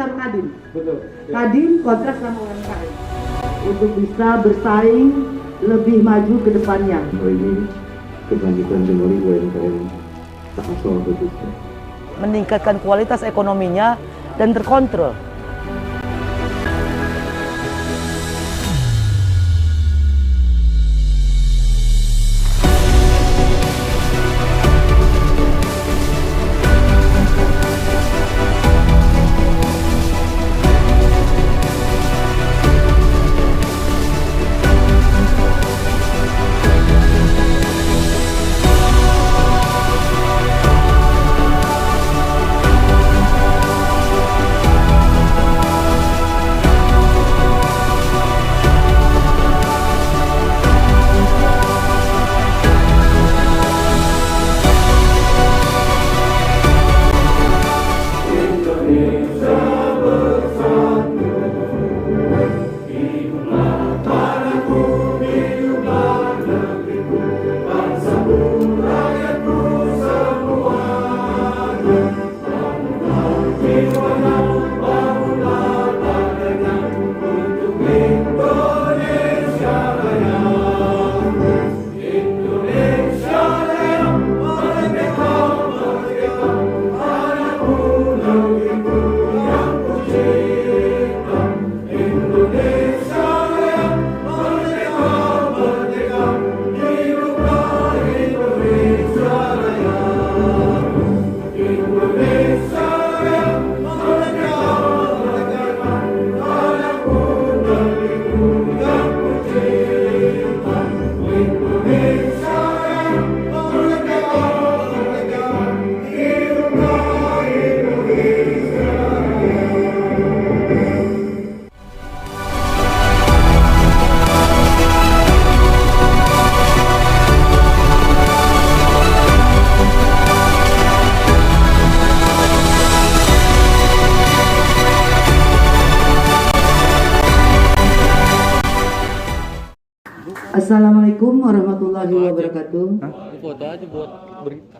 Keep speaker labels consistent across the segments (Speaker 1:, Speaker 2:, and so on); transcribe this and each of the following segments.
Speaker 1: sama Kadin.
Speaker 2: Betul.
Speaker 1: Kadin kontrak sama UMKM untuk bisa bersaing lebih maju ke depannya.
Speaker 3: Ini kelanjutan kembali UMKM Tangsel khususnya.
Speaker 4: Meningkatkan kualitas ekonominya dan terkontrol.
Speaker 1: Assalamualaikum warahmatullahi wabarakatuh.
Speaker 2: Foto aja buat berita.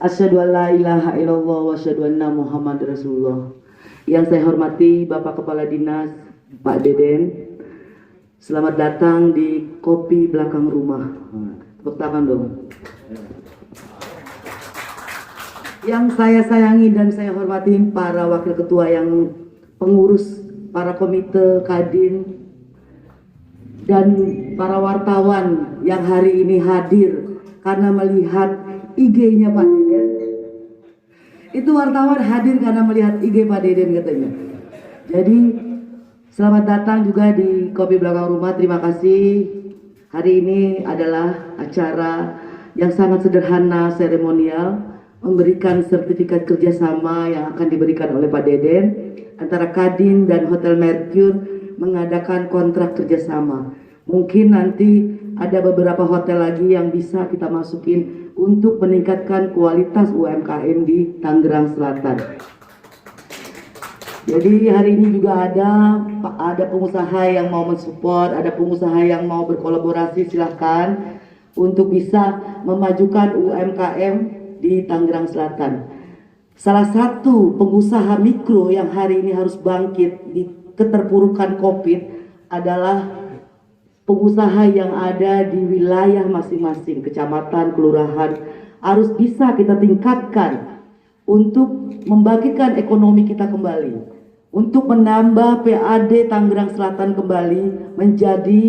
Speaker 1: Asyhadu an la ilaha illallah wa asyhadu anna Muhammad Rasulullah. Yang saya hormati Bapak Kepala Dinas Pak Deden. Selamat datang di Kopi Belakang Rumah. Tepuk tangan dong. Yang saya sayangi dan saya hormati para wakil ketua yang pengurus, para komite Kadin, dan para wartawan yang hari ini hadir karena melihat IG-nya Pak Deden. Itu wartawan hadir karena melihat IG Pak Deden katanya. Jadi selamat datang juga di Kopi Belakang Rumah. Terima kasih. Hari ini adalah acara yang sangat sederhana, seremonial, memberikan sertifikat kerjasama yang akan diberikan oleh Pak Deden antara Kadin dan Hotel Mercure mengadakan kontrak kerjasama. Mungkin nanti ada beberapa hotel lagi yang bisa kita masukin untuk meningkatkan kualitas UMKM di Tangerang Selatan. Jadi hari ini juga ada pengusaha yang mau mensupport, ada pengusaha yang mau berkolaborasi, silahkan untuk bisa memajukan UMKM di Tangerang Selatan. Salah satu pengusaha mikro yang hari ini harus bangkit di keterpurukan COVID adalah pengusaha yang ada di wilayah masing-masing, kecamatan, kelurahan, harus bisa kita tingkatkan untuk membangkitkan ekonomi kita kembali, untuk menambah PAD Tangerang Selatan kembali menjadi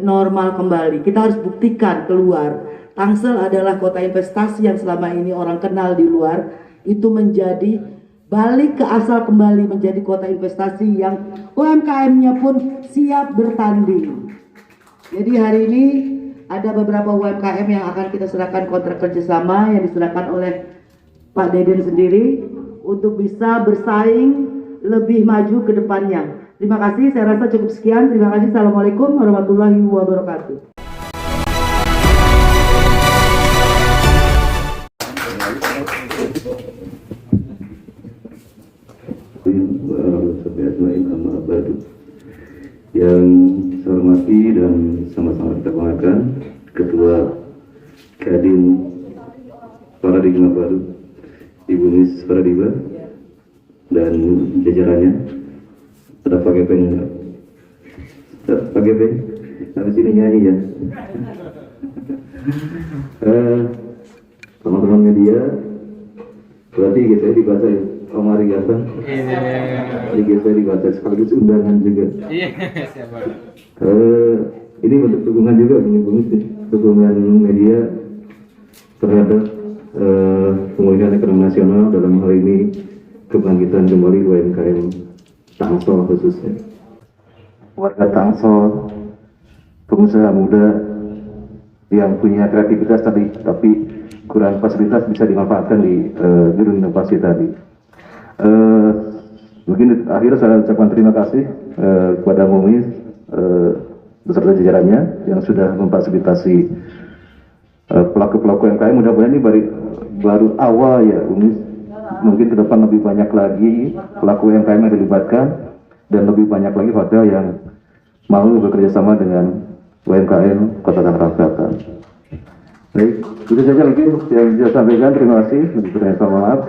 Speaker 1: normal kembali. Kita harus buktikan keluar, Tangsel adalah kota investasi yang selama ini orang kenal di luar, itu menjadi balik ke asal kembali menjadi kota investasi yang UMKM-nya pun siap bertanding. Jadi hari ini ada beberapa UMKM yang akan kita serahkan kontrak kerjasama yang diserahkan oleh Pak Deden sendiri untuk bisa bersaing lebih maju ke depannya. Terima kasih, saya rasa cukup sekian. Terima kasih. Assalamualaikum warahmatullahi wabarakatuh.
Speaker 3: Yang saya hormati dan sama-sama kita banggakan Ketua Kadin Paradigma Baru Ibu Miss Faradiba, dan jajarannya. Ada Pak Gepeng enggak? Pak Gepeng, habis ini nyanyi ya. Teman-teman media, berarti saya dibaca ya, Om Ari Gasan. Iya. Saya dibaca sekaligus undangan juga.
Speaker 2: Iya, siapa?
Speaker 3: Ini bentuk dukungan juga, dukungan media terhadap pemulihan ekonomi nasional, dalam hal ini kebangkitan kembali UMKM Tangsel khususnya. Warga Tangsel, pengusaha muda yang punya kreativitas tadi, tapi kurang fasilitas bisa dimanfaatkan di gedung inovasi tadi. Mungkin akhirnya saya ucapkan terima kasih kepada Mumis beserta jajarannya yang sudah memfasilitasi pelaku-pelaku UMKM. Mudah-mudahan ini baru awal ya, Mumis. Mungkin ke depan lebih banyak lagi pelaku UMKM yang dilibatkan dan lebih banyak lagi hotel yang mau bekerja sama dengan UMKM Kota Tangerang Selatan. Baik, itu saja mungkin yang bisa sampaikan. Terima kasih. Mohon maaf.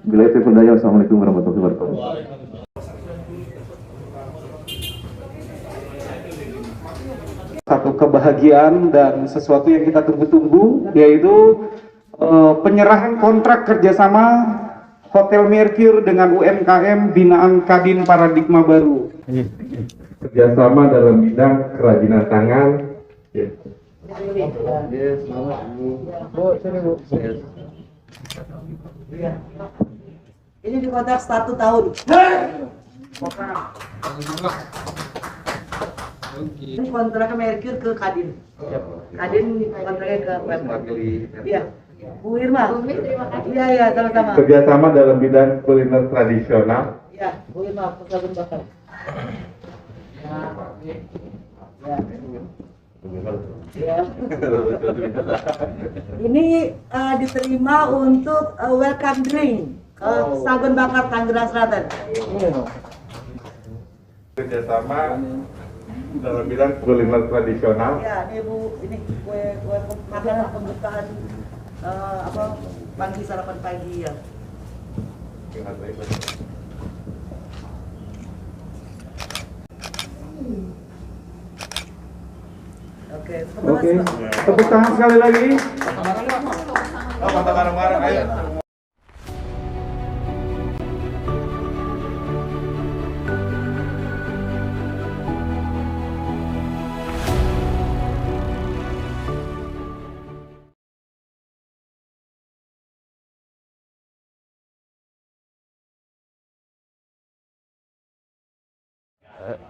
Speaker 3: Bila itu pun daya, Assalamualaikum warahmatullahi wabarakatuh.
Speaker 5: Satu kebahagiaan dan sesuatu yang kita tunggu-tunggu, yaitu penyerahan kontrak kerjasama Hotel Mercure dengan UMKM binaan Kadin Paradigma Baru.
Speaker 6: Kerjasama dalam bidang kerajinan tangan.
Speaker 1: Ini dikontrak 1 tahun. Ini kontraknya Mercure ke Kadin. Kadin kontraknya ke Pemkot. Iya. Bu Irma. Terima kasih. Iya, sama-sama.
Speaker 6: Kerjasama dalam bidang kuliner tradisional.
Speaker 1: Iya, Bu Irma, Sabun Bakar. Ya. Ini diterima untuk welcome drink Sabun Bakar Tangerang Selatan.
Speaker 6: Kerjasama dalam bidang kuliner tradisional.
Speaker 1: Ya, ini Bu, ini kue makanan pembukaan pagi, sarapan pagi ya. Oke,
Speaker 5: Tepuk tangan sekali lagi.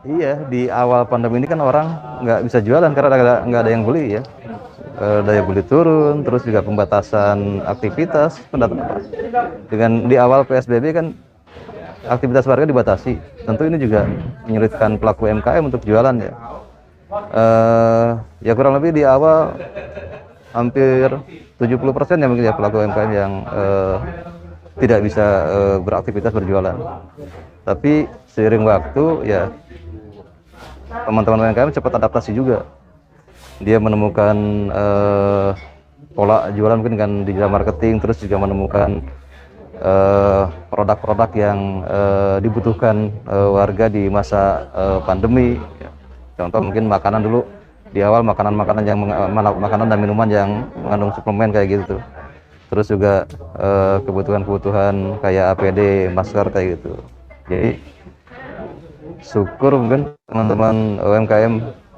Speaker 7: Iya, di awal pandemi ini kan orang nggak bisa jualan karena nggak ada yang beli ya. Daya beli turun, terus juga pembatasan aktivitas. Dengan di awal PSBB kan aktivitas warga dibatasi. Tentu ini juga menyulitkan pelaku UMKM untuk jualan ya. Ya kurang lebih di awal hampir 70% ya mungkin ya pelaku UMKM yang tidak bisa beraktivitas berjualan. Tapi seiring waktu ya teman-teman UMKM cepat adaptasi juga. Dia menemukan pola jualan mungkin dengan digital marketing, terus juga menemukan produk-produk yang dibutuhkan warga di masa pandemi. Contoh mungkin makanan dulu di awal makanan-makanan yang makanan dan minuman yang mengandung suplemen kayak gitu. Terus juga kebutuhan-kebutuhan kayak APD, masker kayak gitu. Jadi syukur mungkin teman-teman UMKM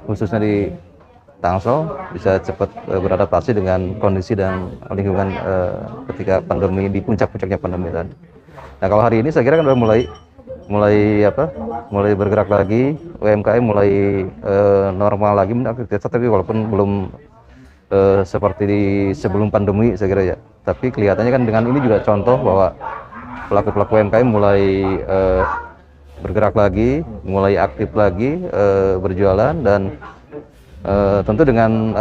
Speaker 7: khususnya di Tangsel bisa cepat beradaptasi dengan kondisi dan lingkungan ketika pandemi, di puncak-puncaknya pandemi tadi. Nah kalau hari ini saya kira kan udah mulai bergerak lagi, UMKM mulai normal lagi aktivitas, tapi walaupun belum seperti di sebelum pandemi saya kira ya. Tapi kelihatannya kan dengan ini juga contoh bahwa pelaku-pelaku UMKM mulai bergerak lagi, mulai aktif lagi berjualan, dan tentu dengan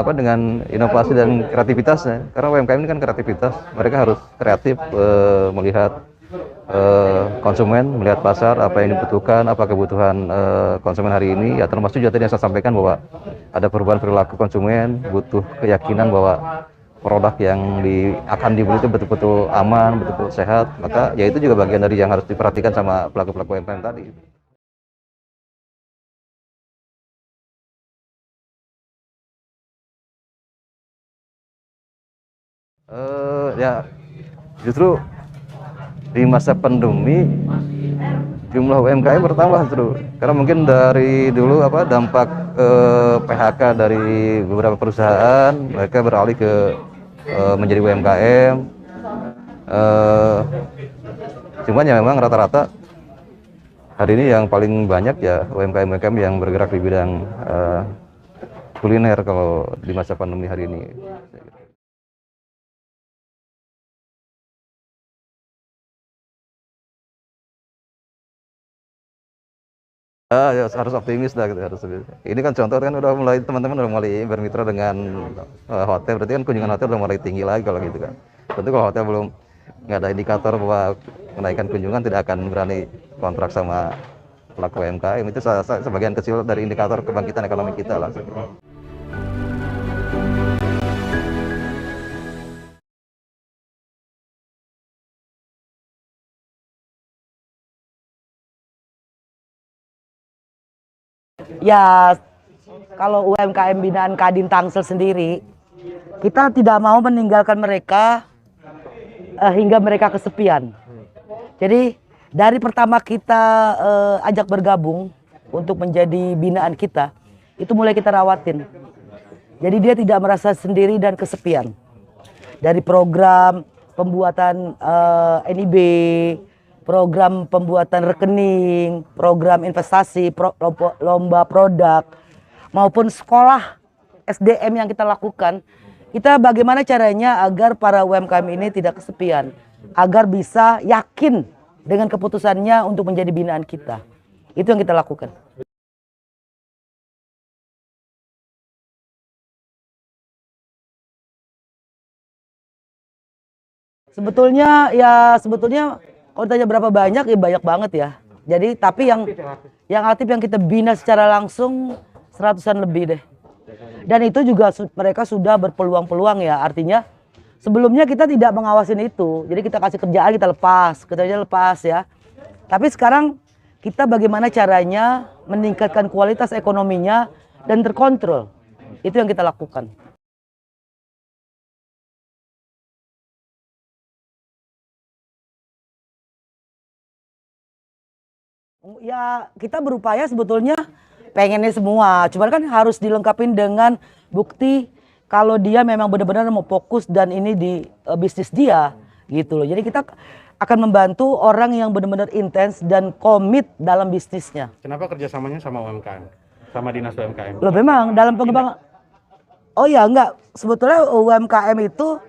Speaker 7: inovasi dan kreativitasnya. Karena UMKM ini kan kreativitas, mereka harus kreatif melihat konsumen, melihat pasar, apa yang dibutuhkan, apa kebutuhan konsumen hari ini. Ya termasuk juga tadi yang saya sampaikan bahwa ada perubahan perilaku konsumen, butuh keyakinan bahwa produk yang akan dibeli itu betul-betul aman, betul-betul sehat, maka ya itu juga bagian dari yang harus diperhatikan sama pelaku-pelaku UMKM tadi. Ya justru di masa pandemi jumlah UMKM bertambah justru karena mungkin dari dulu dampak PHK dari beberapa perusahaan, mereka beralih ke menjadi UMKM. Cuman ya memang rata-rata hari ini yang paling banyak ya UMKM yang bergerak di bidang kuliner kalau di masa pandemi hari ini. Ya harus optimis lah gitu, harus optimis. Ini kan contoh kan udah mulai teman-teman udah mulai bermitra dengan hotel, berarti kan kunjungan hotel udah mulai tinggi lagi kalau gitu kan. Tentu kalau hotel belum nggak ada indikator bahwa menaikkan kunjungan, tidak akan berani kontrak sama pelaku UMKM. Itu sebagian kecil dari indikator kebangkitan ekonomi kita lah.
Speaker 4: Ya, kalau UMKM binaan Kadin Tangsel sendiri, kita tidak mau meninggalkan mereka hingga mereka kesepian. Jadi dari pertama kita ajak bergabung untuk menjadi binaan kita, itu mulai kita rawatin. Jadi dia tidak merasa sendiri dan kesepian. Dari program pembuatan NIB, program pembuatan rekening, program investasi, lomba produk, maupun sekolah SDM yang kita lakukan, kita bagaimana caranya agar para UMKM ini tidak kesepian, agar bisa yakin dengan keputusannya untuk menjadi binaan kita. Itu yang kita lakukan. Sebetulnya kalau tanya berapa banyak, ya banyak banget ya. Jadi tapi yang aktif yang kita bina secara langsung 100-an lebih deh. Dan itu juga mereka sudah berpeluang-peluang ya. Artinya sebelumnya kita tidak mengawasin itu. Jadi kita kasih kerjaan, kerjanya lepas ya. Tapi sekarang kita bagaimana caranya meningkatkan kualitas ekonominya dan terkontrol. Itu yang kita lakukan. Ya kita berupaya sebetulnya pengennya semua, cuman kan harus dilengkapin dengan bukti kalau dia memang benar-benar mau fokus dan ini di bisnis dia gitu loh. Jadi kita akan membantu orang yang benar-benar intens dan komit dalam bisnisnya.
Speaker 8: Kenapa kerjasamanya sama UMKM, sama dinas UMKM?
Speaker 4: Loh memang dalam pengembangan, oh ya enggak, sebetulnya UMKM itu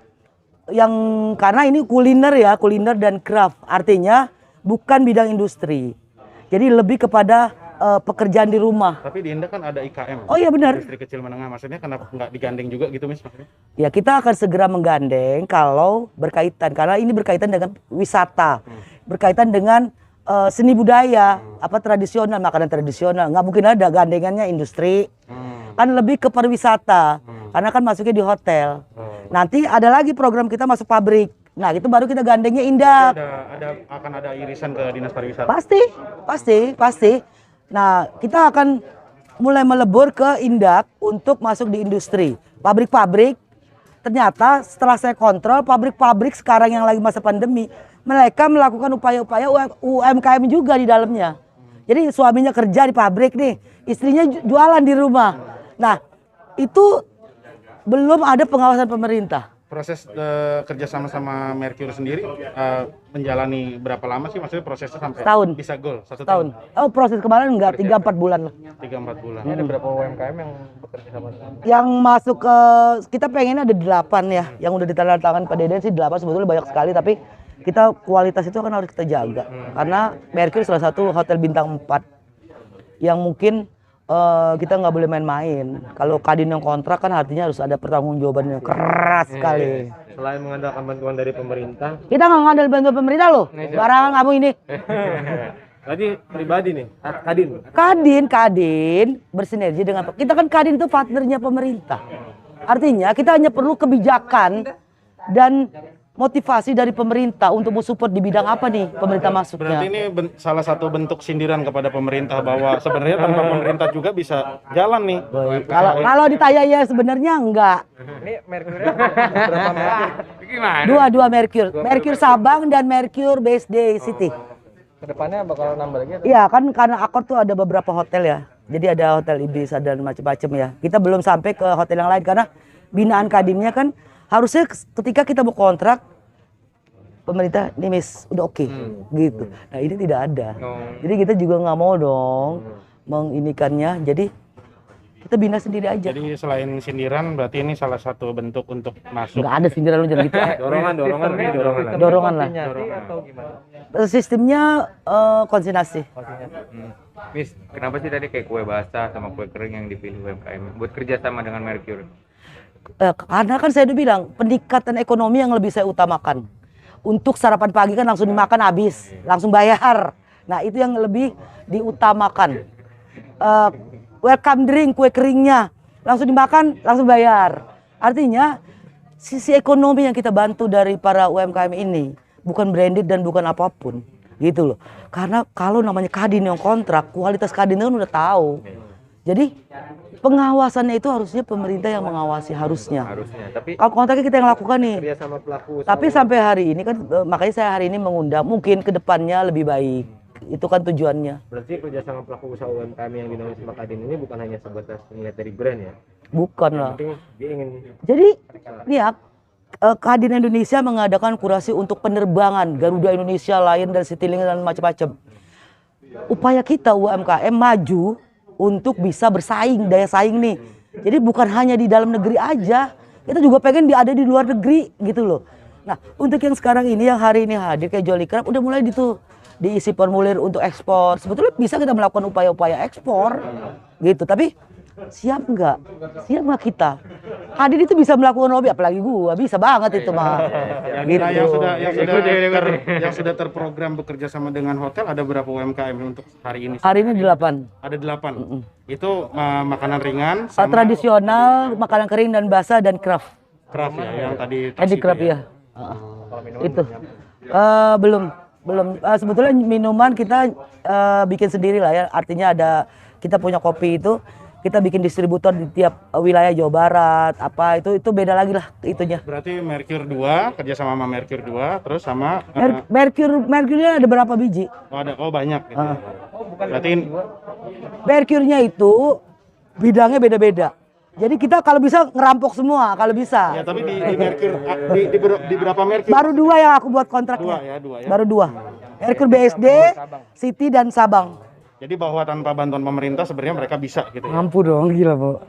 Speaker 4: yang karena ini kuliner ya, kuliner dan craft, artinya bukan bidang industri. Jadi lebih kepada pekerjaan di rumah.
Speaker 8: Tapi di Indah kan ada IKM.
Speaker 4: Oh iya benar.
Speaker 8: Industri kecil menengah, maksudnya kenapa nggak digandeng juga gitu misalnya?
Speaker 4: Ya kita akan segera menggandeng kalau berkaitan, karena ini berkaitan dengan wisata, berkaitan dengan seni budaya, tradisional, makanan tradisional. Nggak mungkin ada gandengannya industri, kan lebih ke pariwisata, karena kan masuknya di hotel. Nanti ada lagi program kita masuk pabrik. Nah itu baru kita gandengnya Indah.
Speaker 8: Akan ada irisan ke dinas pariwisata.
Speaker 4: Pasti. Nah kita akan mulai melebur ke Indak untuk masuk di industri. Pabrik-pabrik, ternyata setelah saya kontrol pabrik-pabrik sekarang yang lagi masa pandemi, mereka melakukan upaya-upaya UMKM juga di dalamnya. Jadi suaminya kerja di pabrik nih, istrinya jualan di rumah. Nah itu belum ada pengawasan pemerintah.
Speaker 8: Proses kerjasama sama Merkur sendiri menjalani berapa lama sih? Maksudnya prosesnya sampai
Speaker 4: Setahun.
Speaker 8: bisa goal? 1 tahun.
Speaker 4: Tahun. Oh proses kemarin enggak, 3-4 bulan lah.
Speaker 8: 3-4 bulan.
Speaker 2: Ini ada berapa UMKM yang bekerja sama?
Speaker 4: Yang masuk ke kita pengennya ada 8 ya, yang udah ditandatangani Pak Deden sih 8, sebetulnya banyak sekali, tapi kita kualitas itu kan harus kita jaga. Karena Merkur salah satu hotel bintang 4 yang mungkin kita nggak boleh main-main. Kalau Kadin yang kontrak kan artinya harus ada pertanggungjawaban yang keras sekali.
Speaker 2: Selain mengandalkan bantuan dari pemerintah,
Speaker 4: Kita nggak ngandel bantuan pemerintah loh. Barangan kamu ini.
Speaker 2: tadi pribadi nih, Kadin.
Speaker 4: Kadin bersinergi dengan kita kan Kadin itu partnernya pemerintah. Artinya kita hanya perlu kebijakan dan motivasi dari pemerintah untuk mensupport di bidang apa nih pemerintah masuknya.
Speaker 8: Berarti ini salah satu bentuk sindiran kepada pemerintah bahwa sebenarnya tanpa pemerintah juga bisa jalan nih.
Speaker 4: Kalau ditanya ya sebenarnya enggak.
Speaker 2: Ini Mercury berapa Mercury? Gimana?
Speaker 4: Dua Mercure. Mercure Sabang dan Mercure BSD City.
Speaker 2: Kedepannya bakal nambah lagi atau?
Speaker 4: Iya kan karena Akor tuh ada beberapa hotel ya. Jadi ada hotel Ibis dan macam-macam ya. Kita belum sampai ke hotel yang lain karena binaan Kadinnya kan harusnya ketika kita mau kontrak pemerintah nih Miss udah oke gitu. Nah ini tidak ada. Jadi kita juga nggak mau dong menginikannya. Jadi kita bina sendiri aja.
Speaker 8: Jadi selain sindiran berarti ini salah satu bentuk untuk masuk.
Speaker 4: Nggak ada sindiran lu jangan gitu. Dorongan lah.
Speaker 2: Atau gimana?
Speaker 4: Sistemnya konsinyasi.
Speaker 9: Miss, kenapa sih tadi kayak kue basah sama kue kering yang dipilih UMKM buat kerja sama dengan Mercury?
Speaker 4: Karena kan saya udah bilang peningkatan ekonomi yang lebih saya utamakan. Untuk sarapan pagi kan langsung dimakan habis, langsung bayar. Nah itu yang lebih diutamakan. Welcome drink, kue keringnya langsung dimakan, langsung bayar. Artinya sisi ekonomi yang kita bantu dari para UMKM ini bukan branded dan bukan apapun, gitu loh. Karena kalau namanya Kadin yang kontrak, kualitas Kadin kan udah tahu. Jadi pengawasannya itu harusnya pemerintah yang mengawasi harusnya.
Speaker 2: Tapi
Speaker 4: kalau kontraknya kita yang lakukan nih.
Speaker 2: kerja sama pelaku usaha.
Speaker 4: Tapi sampai hari ini kan makanya saya hari ini mengundang mungkin ke depannya lebih baik. Itu kan tujuannya.
Speaker 2: Berarti kerja sama pelaku usaha UMKM yang dinaungi sama Kadin ini bukan hanya sebatas melihat dari brand ya.
Speaker 4: Bukan lah.
Speaker 2: Penting dia ingin.
Speaker 4: Jadi ya Kadin Indonesia mengadakan kurasi untuk penerbangan Garuda Indonesia, Lion dan Citylink dan macam-macam. Upaya kita UMKM maju untuk bisa bersaing, daya saing nih. Jadi bukan hanya di dalam negeri aja, kita juga pengen ada di luar negeri gitu loh. Nah untuk yang sekarang ini yang hari ini hadir kayak Jolly Crab udah mulai diisi formulir untuk ekspor. Sebetulnya bisa kita melakukan upaya-upaya ekspor gitu, tapi siap nggak? Siap nggak kita? Kadin itu bisa melakukan lobby, apalagi gua bisa banget itu mah.
Speaker 8: Yang sudah terprogram bekerja sama dengan hotel ada berapa UMKM untuk hari ini?
Speaker 4: Hari ini 8.
Speaker 8: Ada 8. Itu makanan ringan,
Speaker 4: tradisional, makanan kering dan basah dan craft.
Speaker 8: Craft ya, yang tadi.
Speaker 4: Handicraft ya. Itu. Belum. Sebetulnya minuman kita bikin sendiri lah ya. Artinya kita punya kopi itu. Kita bikin distributor di tiap wilayah Jawa Barat, apa itu beda lagi lah itunya.
Speaker 8: Berarti Mercure 2, kerja sama Mercure 2, terus sama
Speaker 4: Mercure-nya ada berapa biji?
Speaker 8: Oh banyak gitu. Berarti
Speaker 4: Mercure-nya itu bidangnya beda-beda. Jadi kita kalau bisa ngerampok semua, kalau bisa.
Speaker 8: Ya tapi di Mercure di berapa Mercure?
Speaker 4: Baru 2 yang aku buat kontraknya.
Speaker 8: Dua ya.
Speaker 4: Baru 2. Mercure BSD, City dan Sabang.
Speaker 8: Jadi bahwa tanpa bantuan pemerintah sebenarnya mereka bisa gitu ya.
Speaker 4: Mampu dong, gila, Bu.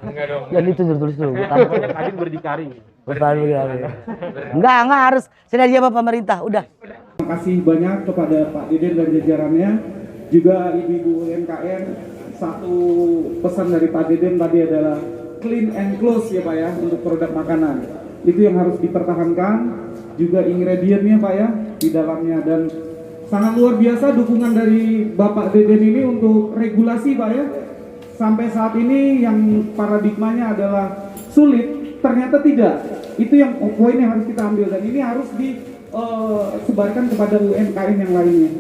Speaker 4: Jadi tulis dulu.
Speaker 2: Kadin berdikari.
Speaker 4: Enggak harus sinergi sama pemerintah, udah.
Speaker 5: Terima kasih banyak kepada Pak Deden dan jajarannya, juga ibu-ibu UMKM. Satu pesan dari Pak Deden tadi adalah clean and close ya Pak ya untuk produk makanan. Itu yang harus dipertahankan, juga ingredientnya Pak ya di dalamnya, dan sangat luar biasa dukungan dari Bapak Deden ini untuk regulasi Pak ya. Sampai saat ini yang paradigmanya adalah sulit, ternyata tidak. Itu yang poin yang harus kita ambil, dan ini harus disebarkan kepada UMKM yang lainnya.